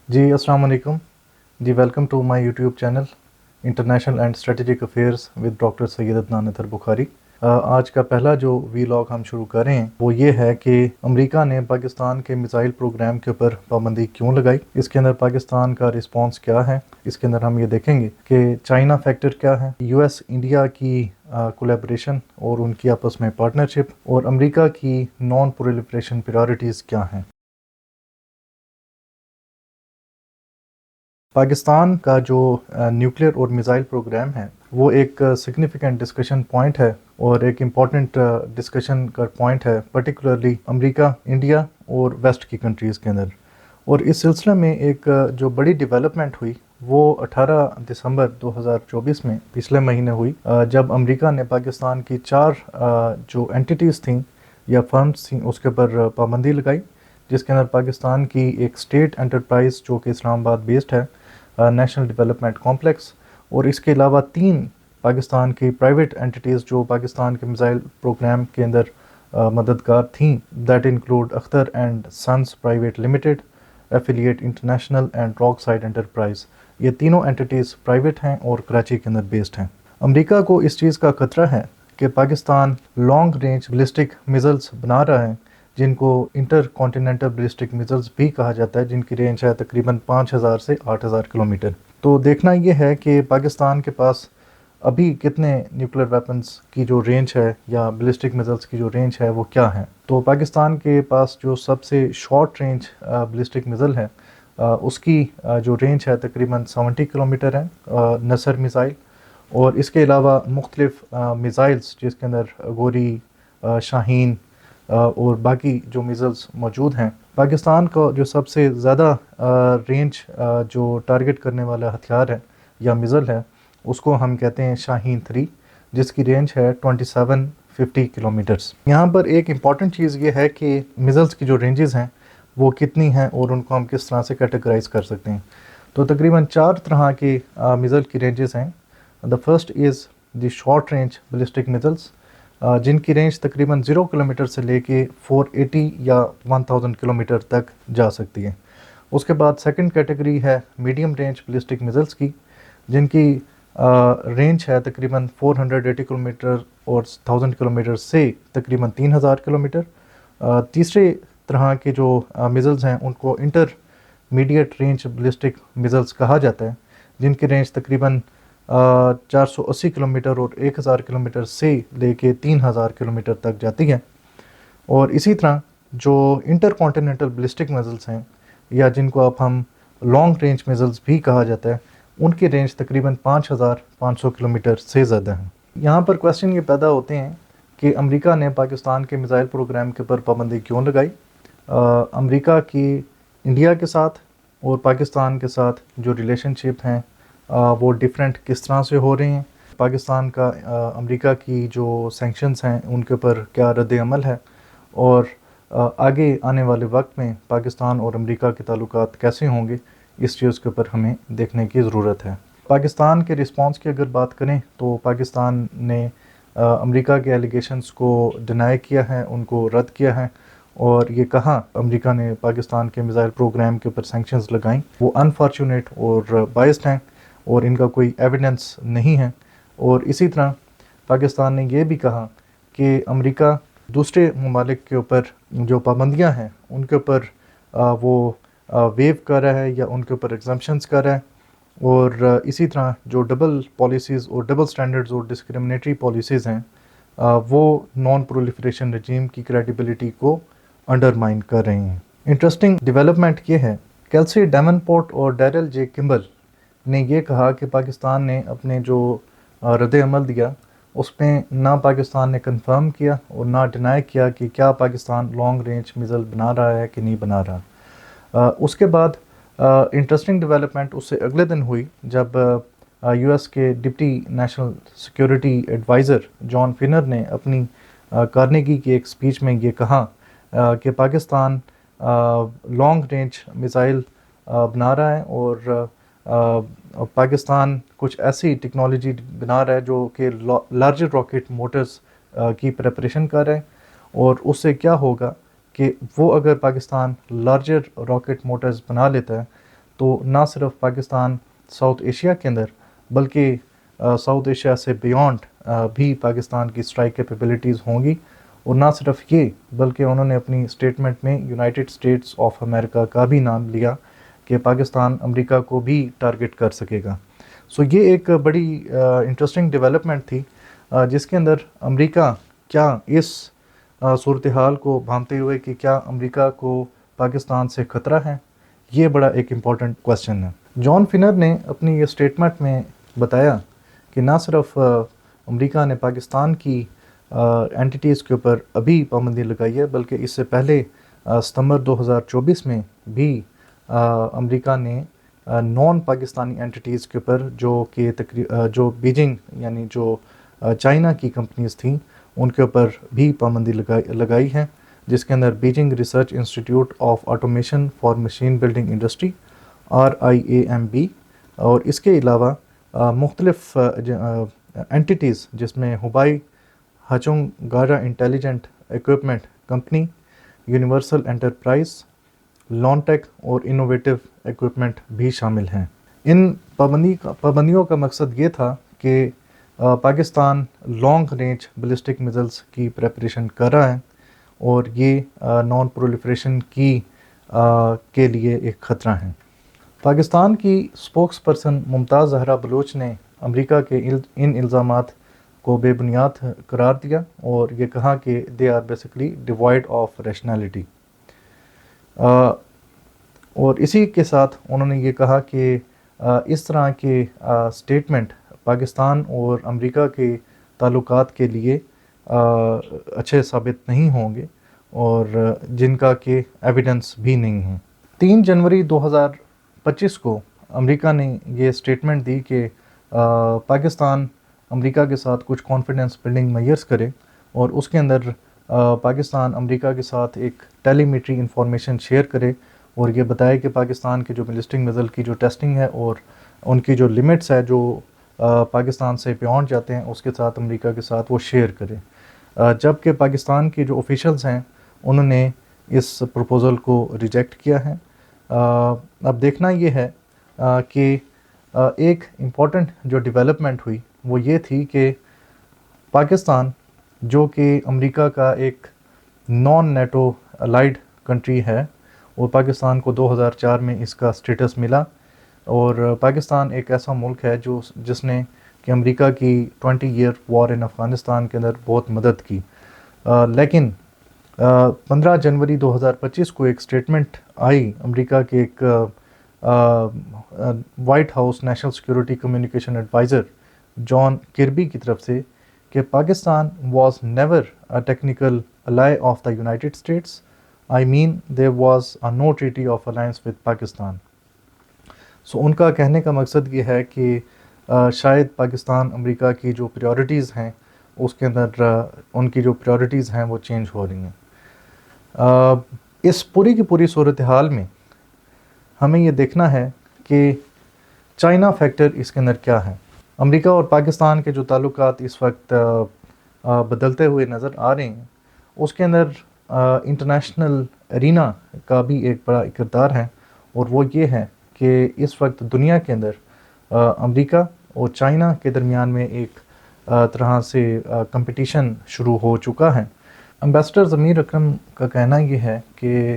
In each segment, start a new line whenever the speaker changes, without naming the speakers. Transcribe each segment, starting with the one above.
جی السلام علیکم جی welcome to my YouTube channel international and strategic affairs with doctor Syed Adnan Athar Bukhari. آج کا پہلا جو وی لاگ ہم شروع کر رہے ہیں وہ یہ ہے کہ امریکہ نے پاکستان کے میزائل پروگرام کے اوپر پابندی کیوں لگائی، اس کے اندر پاکستان کا رسپانس کیا ہے، اس کے اندر ہم یہ دیکھیں گے کہ چائنا فیکٹر کیا ہے، یو ایس انڈیا کی کولیبریشن اور ان کی آپس میں پارٹنرشپ، اور امریکہ کی نان پرولیفریشن پریارٹیز کیا ہیں۔ پاکستان کا جو نیوکلیئر اور میزائل پروگرام ہے وہ ایک سگنیفیکنٹ ڈسکشن پوائنٹ ہے اور ایک امپورٹنٹ ڈسکشن کا پوائنٹ ہے پرٹیکولرلی امریکہ، انڈیا اور ویسٹ کی کنٹریز کے اندر۔ اور اس سلسلے میں ایک جو بڑی ڈیولپمنٹ ہوئی وہ 18 دسمبر 2024 میں پچھلے مہینے ہوئی، جب امریکہ نے پاکستان کی 4 جو اینٹیٹیز تھیں یا فرمز تھیں اس کے اوپر پابندی لگائی، جس کے اندر پاکستان کی ایک اسٹیٹ انٹرپرائز جو کہ اسلام آباد بیسڈ ہے، نیشنل ڈیولپمنٹ کمپلیکس، اور اس کے علاوہ 3 پاکستان کی پرائیویٹ اینٹیٹیز جو پاکستان کے میزائل پروگرام کے اندر مددگار تھیں، that include Akhtar and since private limited, affiliate international and rock side enterprise. یہ تینوں اینٹیٹیز پرائیویٹ ہیں اور کراچی کے اندر بیسڈ ہیں۔ امریکہ کو اس چیز کا خطرہ ہے کہ Pakistan long range ballistic missiles بنا رہا ہے، جن کو انٹر کانٹیننٹل بلسٹک میزائلز بھی کہا جاتا ہے، جن کی رینج ہے تقریباً 5000 سے 8000 کلومیٹر۔ تو دیکھنا یہ ہے کہ پاکستان کے پاس ابھی کتنے نیوکلیر ویپنز کی جو رینج ہے یا بلسٹک میزائلز کی جو رینج ہے وہ کیا ہے۔ تو پاکستان کے پاس جو سب سے شارٹ رینج بلسٹک میزائل ہے اس کی جو رینج ہے تقریباً 70 کلومیٹر ہے، نصر میزائل، اور اس کے علاوہ مختلف میزائلز جس کے اندر گوری، شاہین اور باقی جو میزائلز موجود ہیں۔ پاکستان کو جو سب سے زیادہ رینج جو ٹارگٹ کرنے والا ہتھیار ہے یا میزائل ہے اس کو ہم کہتے ہیں شاہین 3، جس کی رینج ہے 2750 کلومیٹرز۔ یہاں پر ایک امپورٹنٹ چیز یہ ہے کہ میزائلز کی جو رینجز ہیں وہ کتنی ہیں اور ان کو ہم کس طرح سے کیٹیگرائز کر سکتے ہیں۔ تو تقریباً 4 طرح کی میزائل کی رینجز ہیں۔ The first is the short range ballistic missiles, جن کی رینج تقریباً 0 کلومیٹر سے لے کے 480 یا 1000 کلومیٹر تک جا سکتی ہے۔ اس کے بعد سیکنڈ کیٹیگری ہے میڈیم رینج بلسٹک میزائلز کی، جن کی رینج ہے تقریباً 480 کلومیٹر اور 1000 کلومیٹر سے تقریباً 3000 کلومیٹر۔ تیسرے طرح کے جو میزائلز ہیں ان کو intermediate range ballistic missiles کہا جاتا ہے، جن کی رینج تقریباً 480 کلومیٹر اور 1000 کلومیٹر سے لے کے 3000 کلومیٹر تک جاتی ہے۔ اور اسی طرح جو انٹر کانٹیننٹل بلسٹک میزائلز ہیں یا جن کو اب ہم لانگ رینج میزائلز بھی کہا جاتا ہے، ان کی رینج تقریباً 5500 کلومیٹر سے زیادہ ہیں۔ یہاں پر کویسچن یہ پیدا ہوتے ہیں کہ امریکہ نے پاکستان کے میزائل پروگرام کے اوپر پابندی کیوں لگائی۔ امریکہ کی انڈیا کے ساتھ اور پاکستان کے ساتھ جو ریلیشن شپ ہیں وہ ڈیفرنٹ کس طرح سے ہو رہے ہیں، پاکستان کا امریکہ کی جو سینکشنز ہیں ان کے اوپر کیا رد عمل ہے، اور آگے آنے والے وقت میں پاکستان اور امریکہ کے تعلقات کیسے ہوں گے، اس چیز کے اوپر ہمیں دیکھنے کی ضرورت ہے۔ پاکستان کے رسپانس کی اگر بات کریں تو پاکستان نے امریکہ کے ایلیگیشنز کو ڈینائی کیا ہے، ان کو رد کیا ہے، اور یہ کہا امریکہ نے پاکستان کے میزائل پروگرام کے اوپر سینکشنز لگائیں وہ انفارچونیٹ اور بائسڈ ہیں اور ان کا کوئی ایویڈنس نہیں ہے۔ اور اسی طرح پاکستان نے یہ بھی کہا کہ امریکہ دوسرے ممالک کے اوپر جو پابندیاں ہیں ان کے اوپر وہ ویو کر رہا ہے یا ان کے اوپر ایگزمپشنز کر رہا ہے، اور اسی طرح جو ڈبل پالیسیز اور ڈبل سٹینڈرڈز اور ڈسکرمنیٹری پالیسیز ہیں وہ نان پرولیفریشن رجیم کی کریڈیبلٹی کو انڈرمائن کر رہے ہیں۔ انٹرسٹنگ ڈیولپمنٹ یہ ہے، کیلسی ڈیونپورٹ اور ڈیرل جے کمبل نے یہ کہا کہ پاکستان نے اپنے جو رد عمل دیا اس میں نہ پاکستان نے کنفرم کیا اور نہ ڈینائی کیا کہ کیا پاکستان لانگ رینج میزائل بنا رہا ہے کہ نہیں بنا رہا۔ اس کے بعد انٹرسٹنگ ڈیولپمنٹ اس سے اگلے دن ہوئی جب یو ایس کے ڈپٹی نیشنل سیکیورٹی ایڈوائزر جان فینر نے اپنی کارنیگی کی ایک سپیچ میں یہ کہا کہ پاکستان لانگ رینج میزائل بنا رہا ہے اور پاکستان کچھ ایسی ٹیکنالوجی بنا رہا ہے جو کہ لارجر راکٹ موٹرز کی پریپریشن کر رہا ہے، اور اس سے کیا ہوگا کہ وہ اگر پاکستان لارجر راکٹ موٹرز بنا لیتا ہے تو نہ صرف پاکستان ساؤتھ ایشیا کے اندر بلکہ ساؤتھ ایشیا سے بیونڈ بھی پاکستان کی اسٹرائک کیپیبلٹیز ہوں گی. اور نہ صرف یہ بلکہ انہوں نے اپنی اسٹیٹمنٹ میں یونائٹڈ اسٹیٹس آف امریکہ کا بھی نام لیا کہ پاکستان امریکہ کو بھی ٹارگٹ کر سکے گا. سو یہ ایک بڑی انٹرسٹنگ ڈیولپمنٹ تھی جس کے اندر امریکہ کیا اس صورتحال کو بھانپتے ہوئے کہ کیا امریکہ کو پاکستان سے خطرہ ہے، یہ بڑا ایک امپورٹنٹ کویسچن ہے. جان فنر نے اپنی یہ اسٹیٹمنٹ میں بتایا کہ نہ صرف امریکہ نے پاکستان کی اینٹیٹیز کے اوپر ابھی پابندی لگائی ہے بلکہ اس سے پہلے ستمبر 2024 میں بھی امریکہ نے نان پاکستانی اینٹیٹیز کے اوپر جو بیجنگ یعنی جو چائنا کی کمپنیز تھیں ان کے اوپر بھی پابندی لگائی ہے، جس کے اندر Beijing research institute of automation for machine building industry RIAMB، اور اس کے علاوہ مختلف اینٹیٹیز جس میں ہوائی ہچونگ گارا intelligent equipment company, universal enterprise, لان ٹیک اور انوویٹو ایکوپمنٹ بھی شامل ہیں. ان پابندیوں کا مقصد یہ تھا کہ Pakistan long range ballistic missiles کی پریپریشن کر رہا ہے اور یہ نان پرولیفریشن کے لیے ایک خطرہ ہیں. پاکستان کی اسپوکس پرسن ممتاز زہرا بلوچ نے امریکہ کے ان الزامات کو بے بنیاد قرار دیا اور یہ کہا کہ they are basically devoid of rationality. اور اسی کے ساتھ انہوں نے یہ کہا کہ اس طرح کے سٹیٹمنٹ پاکستان اور امریکہ کے تعلقات کے لیے اچھے ثابت نہیں ہوں گے اور جن کا کہ ایویڈنس بھی نہیں ہے. 3 جنوری 2025 کو امریکہ نے یہ سٹیٹمنٹ دی کہ پاکستان امریکہ کے ساتھ کچھ کانفیڈنس بلڈنگ میئرز کرے اور اس کے اندر پاکستان امریکہ کے ساتھ ایک ٹیلی میٹری انفارمیشن شیئر کرے اور یہ بتائے کہ پاکستان کے جو بلسٹک میزائل کی جو ٹیسٹنگ ہے اور ان کی جو لمٹس ہے جو پاکستان سے بیونڈ جاتے ہیں اس کے ساتھ امریکہ کے ساتھ وہ شیئر کرے. جبکہ پاکستان کے جو آفیشلز ہیں انہوں نے اس پروپوزل کو ریجیکٹ کیا ہے. اب دیکھنا یہ ہے کہ ایک امپورٹنٹ جو ڈیولپمنٹ ہوئی وہ یہ تھی کہ پاکستان جو کہ امریکہ کا ایک نان نیٹو الائیڈ کنٹری ہے اور پاکستان کو 2004 میں اس کا سٹیٹس ملا اور پاکستان ایک ایسا ملک ہے جس نے کہ امریکہ کی 20 ایئر وار ان افغانستان کے اندر بہت مدد کی. لیکن 15 جنوری 2025 کو ایک سٹیٹمنٹ آئی امریکہ کے ایک White House national security communication adviser John Kirby کی طرف سے کہ Pakistan was never a technical ally of the United States. I mean there was a no treaty of alliance with Pakistan. سو ان کا کہنے کا مقصد یہ ہے کہ شاید پاکستان امریکہ کی جو پریورٹیز ہیں اس کے اندر ان کی جو پریورٹیز ہیں وہ چینج ہو رہی ہیں. اس پوری کی پوری صورتحال میں ہمیں یہ دیکھنا ہے کہ چائنا فیکٹر اس کے اندر کیا ہے. امریکہ اور پاکستان کے جو تعلقات اس وقت بدلتے ہوئے نظر آ رہے ہیں اس کے اندر انٹرنیشنل ارینا کا بھی ایک بڑا کردار ہے اور وہ یہ ہے کہ اس وقت دنیا کے اندر امریکہ اور چائنا کے درمیان میں ایک طرح سے کمپٹیشن شروع ہو چکا ہے. امبیسڈر ضمیر اکرم کا کہنا یہ ہے کہ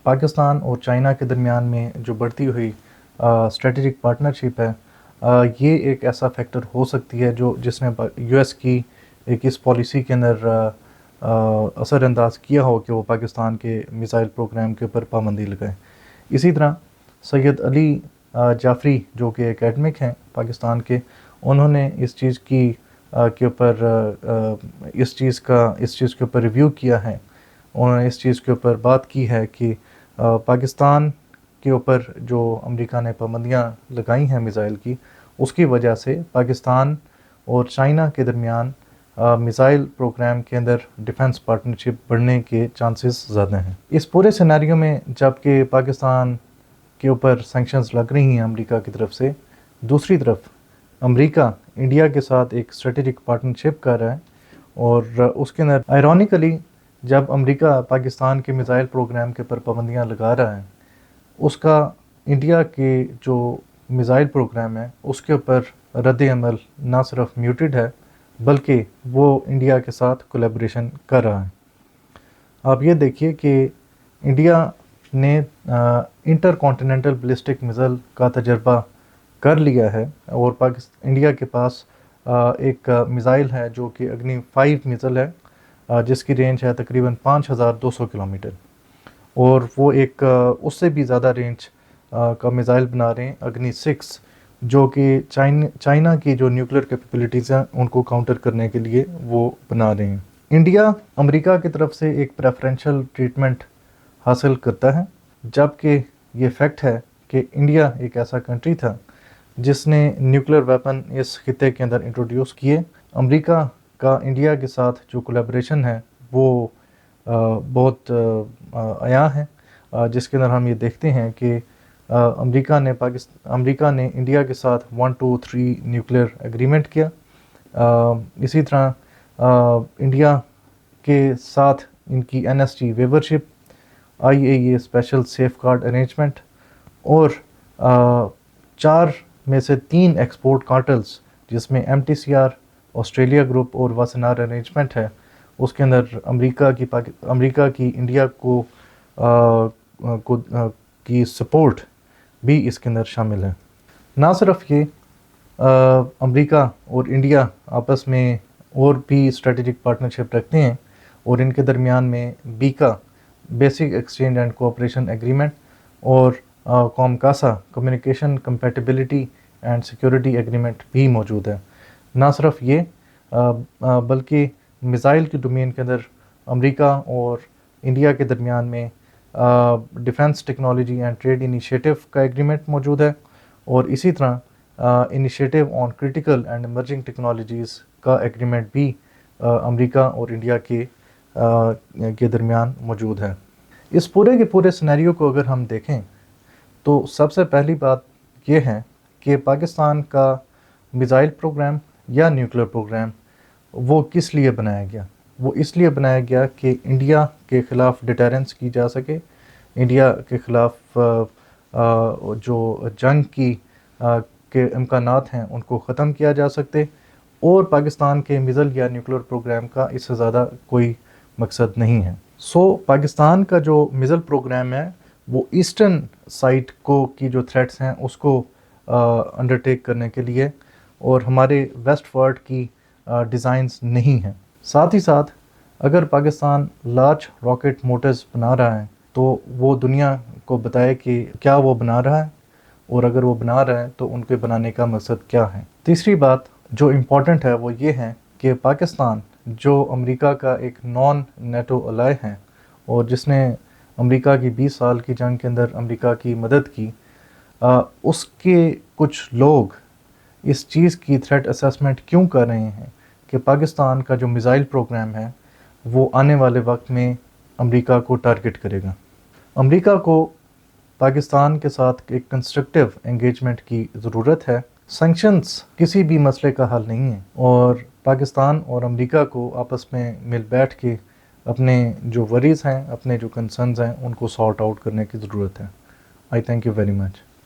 پاکستان اور چائنا کے درمیان میں جو بڑھتی ہوئی اسٹریٹجک پارٹنرشپ ہے یہ ایک ایسا فیکٹر ہو سکتی ہے جس نے US کی ایک اس پالیسی کے اندر اثر انداز کیا ہو کہ وہ پاکستان کے میزائل پروگرام کے اوپر پابندی لگائیں. اسی طرح سید علی جعفری جو کہ اکیڈمک ہیں پاکستان کے، انہوں نے اس چیز کے اوپر ریویو کیا ہے. انہوں نے اس چیز کے اوپر بات کی ہے کہ پاکستان کے اوپر جو امریکہ نے پابندیاں لگائی ہیں میزائل کی، اس کی وجہ سے پاکستان اور چائنا کے درمیان میزائل پروگرام کے اندر ڈیفنس پارٹنرشپ بڑھنے کے چانسز زیادہ ہیں. اس پورے سیناریو میں جب کہ پاکستان کے اوپر سینکشنز لگ رہی ہیں امریکہ کی طرف سے، دوسری طرف امریکہ انڈیا کے ساتھ ایک اسٹریٹجک پارٹنرشپ کر رہا ہے اور اس کے اندر آئرونیکلی جب امریکہ پاکستان کے میزائل پروگرام کے اوپر پابندیاں لگا رہا ہے اس کا انڈیا کے جو میزائل پروگرام ہے اس کے اوپر رد عمل نہ صرف میوٹڈ ہے بلکہ وہ انڈیا کے ساتھ کولیبریشن کر رہا ہے۔ آپ یہ دیکھیے کہ انڈیا نے انٹر کانٹیننٹل بلسٹک میزائل کا تجربہ کر لیا ہے، اور انڈیا کے پاس ایک میزائل ہے جو کہ اگنی 5 میزائل ہے، جس کی رینج ہے تقریباً 5200 کلومیٹر، اور وہ ایک اس سے بھی زیادہ رینج کا میزائل بنا رہے ہیں اگنی 6، جو کہ چائنا کی جو نیوکلیر کیپیبلٹیز ہیں ان کو کاؤنٹر کرنے کے لیے وہ بنا رہے ہیں۔ انڈیا امریکہ کی طرف سے ایک پریفرینشل ٹریٹمنٹ حاصل کرتا ہے، جبکہ یہ فیکٹ ہے کہ انڈیا ایک ایسا کنٹری تھا جس نے نیوکلیر ویپن اس خطے کے اندر انٹروڈیوس کیے۔ امریکہ کا انڈیا کے ساتھ جو کولیبریشن ہے وہ بہت عیاں ہے، جس کے اندر ہم یہ دیکھتے ہیں کہ امریکہ نے انڈیا کے ساتھ 1 2 3 نیوکلیر ایگریمنٹ کیا۔ اسی طرح انڈیا کے ساتھ ان کی NSG waivership, IAEA special safeguard arrangement, اور 4 میں سے 3 ایکسپورٹ کارٹلز جس میں MTCR، آسٹریلیا گروپ اور واسنار ارینجمنٹ ہے، اس کے اندر امریکہ کی انڈیا کی سپورٹ بھی اس کے اندر شامل ہے۔ نہ صرف یہ، امریکہ اور انڈیا آپس میں اور بھی اسٹریٹجک پارٹنرشپ رکھتے ہیں، اور ان کے درمیان میں BECA basic exchange and cooperation agreement اور COMCASA communication compatibility and security agreement بھی موجود ہے۔ نہ صرف یہ بلکہ میزائل کی ڈومین کے اندر امریکہ اور انڈیا کے درمیان میں defence technology and trade initiative کا ایگریمنٹ موجود ہے، اور اسی طرح initiative on critical and emerging technologies کا ایگریمنٹ بھی امریکہ اور انڈیا کے درمیان موجود ہے۔ اس پورے کے پورے سینیریو کو اگر ہم دیکھیں تو سب سے پہلی بات یہ ہے کہ پاکستان کا میزائل پروگرام یا نیوکلیر پروگرام وہ کس لیے بنایا گیا؟ وہ اس لیے بنایا گیا کہ انڈیا کے خلاف ڈیٹرنس کی جا سکے، انڈیا کے خلاف جو جنگ کے امکانات ہیں ان کو ختم کیا جا سکتے، اور پاکستان کے میزائل یا نیوکلیر پروگرام کا اس سے زیادہ کوئی مقصد نہیں ہے۔ پاکستان کا جو میزائل پروگرام ہے وہ ایسٹرن سائٹ کی جو تھریٹس ہیں اس کو انڈرٹیک کرنے کے لیے، اور ہمارے ویسٹ ورڈ کی ڈیزائنز نہیں ہیں۔ ساتھ ہی ساتھ اگر پاکستان لارج راکٹ موٹرز بنا رہا ہے تو وہ دنیا کو بتائے کہ کیا وہ بنا رہا ہے، اور اگر وہ بنا رہا ہے تو ان کے بنانے کا مقصد کیا ہے۔ تیسری بات جو امپورٹنٹ ہے وہ یہ ہے کہ پاکستان جو امریکہ کا ایک نان نیٹو الائی ہے، اور جس نے امریکہ کی 20 سال کی جنگ کے اندر امریکہ کی مدد کی، اس کے کچھ لوگ اس چیز کی تھریٹ اسیسمنٹ کیوں کر رہے ہیں کہ پاکستان کا جو میزائل پروگرام ہے وہ آنے والے وقت میں امریکہ کو ٹارگٹ کرے گا۔ امریکہ کو پاکستان کے ساتھ ایک کنسٹرکٹیو انگیجمنٹ کی ضرورت ہے۔ سینکشنز کسی بھی مسئلے کا حل نہیں ہے، اور پاکستان اور امریکہ کو آپس میں مل بیٹھ کے اپنے جو وریز ہیں، اپنے جو کنسرنز ہیں ان کو سارٹ آؤٹ کرنے کی ضرورت ہے۔ آئی تھینک یو ویری مچ۔